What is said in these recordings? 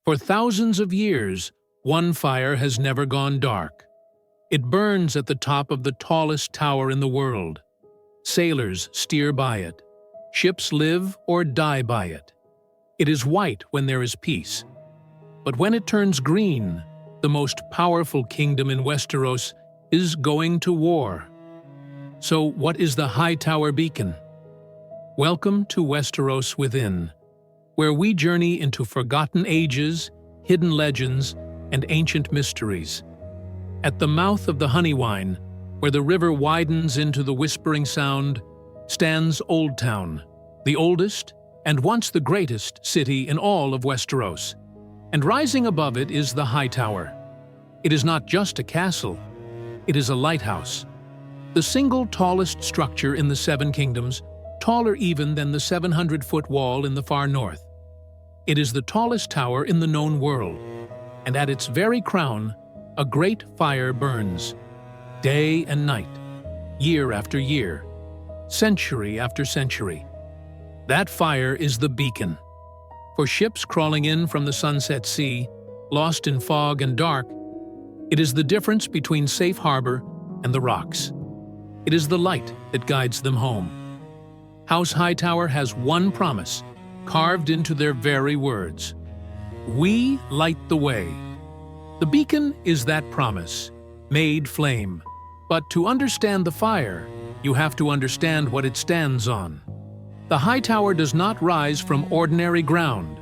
For thousands of years, one fire has never gone dark. It burns at the top of the tallest tower in the world. Sailors steer by it. Ships live or die by it. It is white when there is peace. But when it turns green, the most powerful kingdom in Westeros is going to war. So what is the Hightower Beacon? Welcome to Westeros Within, where we journey into forgotten ages, hidden legends, and ancient mysteries. At the mouth of the Honeywine, where the river widens into the Whispering Sound, stands Oldtown, the oldest and once the greatest city in all of Westeros. And rising above it is the Hightower. It is not just a castle, it is a lighthouse. The single tallest structure in the Seven Kingdoms, taller even than the 700-foot wall in the far north. It is the tallest tower in the known world, and at its very crown, a great fire burns, day and night, year after year, century after century. That fire is the beacon. For ships crawling in from the sunset sea, lost in fog and dark, it is the difference between safe harbor and the rocks. It is the light that guides them home. House Hightower has one promise, carved into their very words. We light the way. The beacon is that promise, made flame. But to understand the fire, you have to understand what it stands on. The Hightower does not rise from ordinary ground.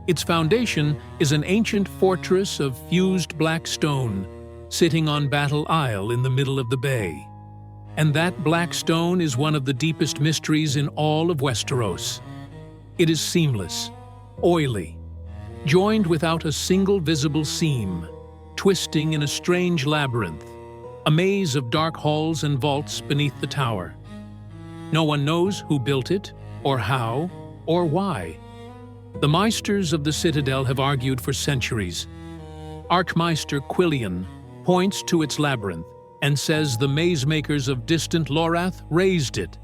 Its foundation is an ancient fortress of fused black stone, sitting on Battle Isle in the middle of the bay. And that black stone is one of the deepest mysteries in all of Westeros. It is seamless, oily, joined without a single visible seam, twisting in a strange labyrinth, a maze of dark halls and vaults beneath the tower. No one knows who built it, or how, or why. The Meisters of the Citadel have argued for centuries. Archmeister Quillian points to its labyrinth and says the maze-makers of distant Lorath raised it.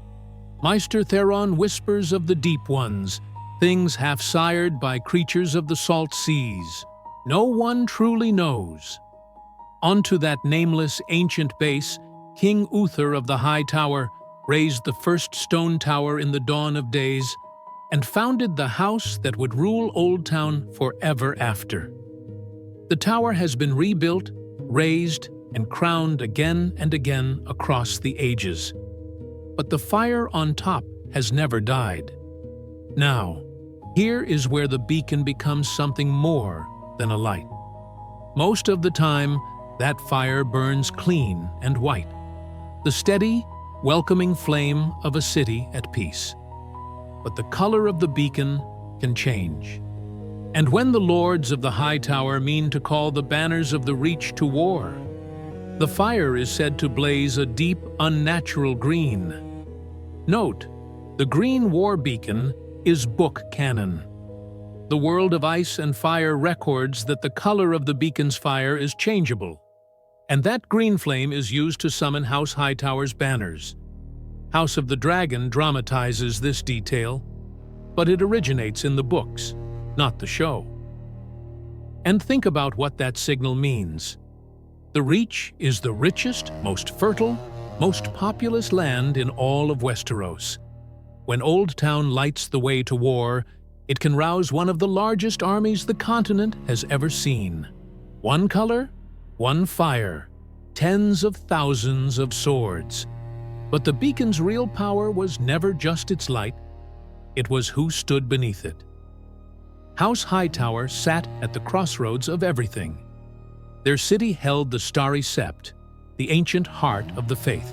Meister Theron whispers of the deep ones, things half-sired by creatures of the salt seas. No one truly knows. Onto that nameless ancient base, King Uther of the High Tower raised the first stone tower in the dawn of days and founded the house that would rule Oldtown forever after. The tower has been rebuilt, raised, and crowned again and again across the ages. But the fire on top has never died. Now, here is where the beacon becomes something more than a light. Most of the time, that fire burns clean and white, the steady, welcoming flame of a city at peace. But the color of the beacon can change. And when the lords of the High Tower mean to call the banners of the Reach to war, the fire is said to blaze a deep, unnatural green. Note, the green war beacon is book canon. The world of ice and fire records that the color of the beacon's fire is changeable, and that green flame is used to summon House Hightower's banners. House of the Dragon dramatizes this detail, but it originates in the books, not the show. And think about what that signal means. The Reach is the richest, most fertile, most populous land in all of Westeros. When Oldtown lights the way to war, it can rouse one of the largest armies the continent has ever seen. One color, one fire, tens of thousands of swords. But the beacon's real power was never just its light, it was who stood beneath it. House Hightower sat at the crossroads of everything. Their city held the Starry Sept, the ancient heart of the faith.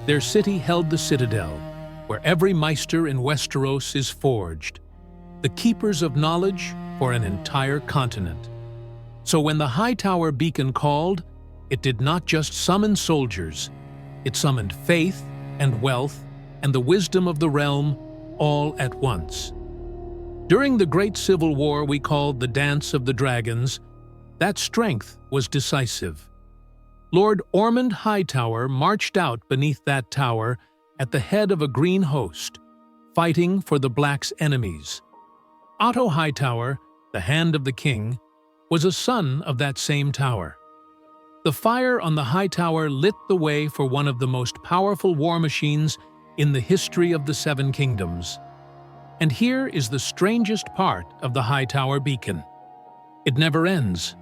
Their city held the Citadel, where every Meister in Westeros is forged, the keepers of knowledge for an entire continent. So when the Hightower beacon called, it did not just summon soldiers, it summoned faith and wealth and the wisdom of the realm all at once. During the Great Civil War we called the Dance of the Dragons, that strength was decisive. Lord Ormond Hightower marched out beneath that tower at the head of a green host, fighting for the Black's enemies. Otto Hightower, the hand of the king, was a son of that same tower. The fire on the Hightower lit the way for one of the most powerful war machines in the history of the Seven Kingdoms. And here is the strangest part of the Hightower beacon. It never ends.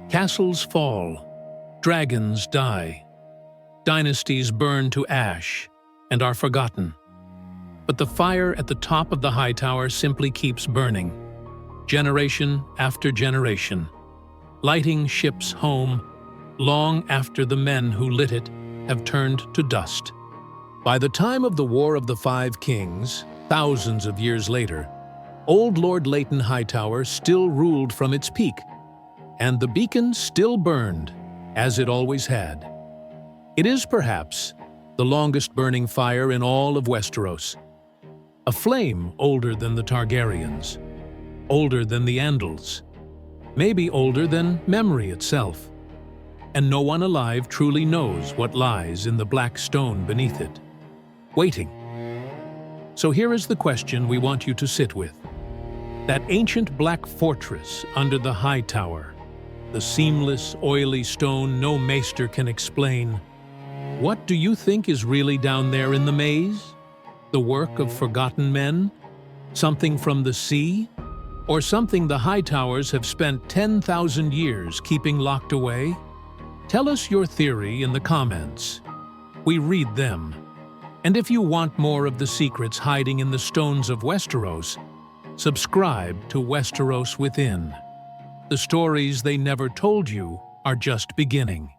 Castles fall, dragons die, dynasties burn to ash and are forgotten. But the fire at the top of the Hightower simply keeps burning, generation after generation, lighting ships home long after the men who lit it have turned to dust. By the time of the War of the Five Kings, thousands of years later, old Lord Leighton Hightower still ruled from its peak, and the beacon still burned, as it always had. It is perhaps the longest burning fire in all of Westeros, a flame older than the Targaryens, older than the Andals, maybe older than memory itself. And no one alive truly knows what lies in the black stone beneath it, waiting. So here is the question we want you to sit with. That ancient black fortress under the Hightower, the seamless, oily stone no maester can explain. What do you think is really down there in the maze? The work of forgotten men? Something from the sea? Or something the Hightowers have spent 10,000 years keeping locked away? Tell us your theory in the comments. We read them. And if you want more of the secrets hiding in the stones of Westeros, subscribe to Westeros Within. The stories they never told you are just beginning.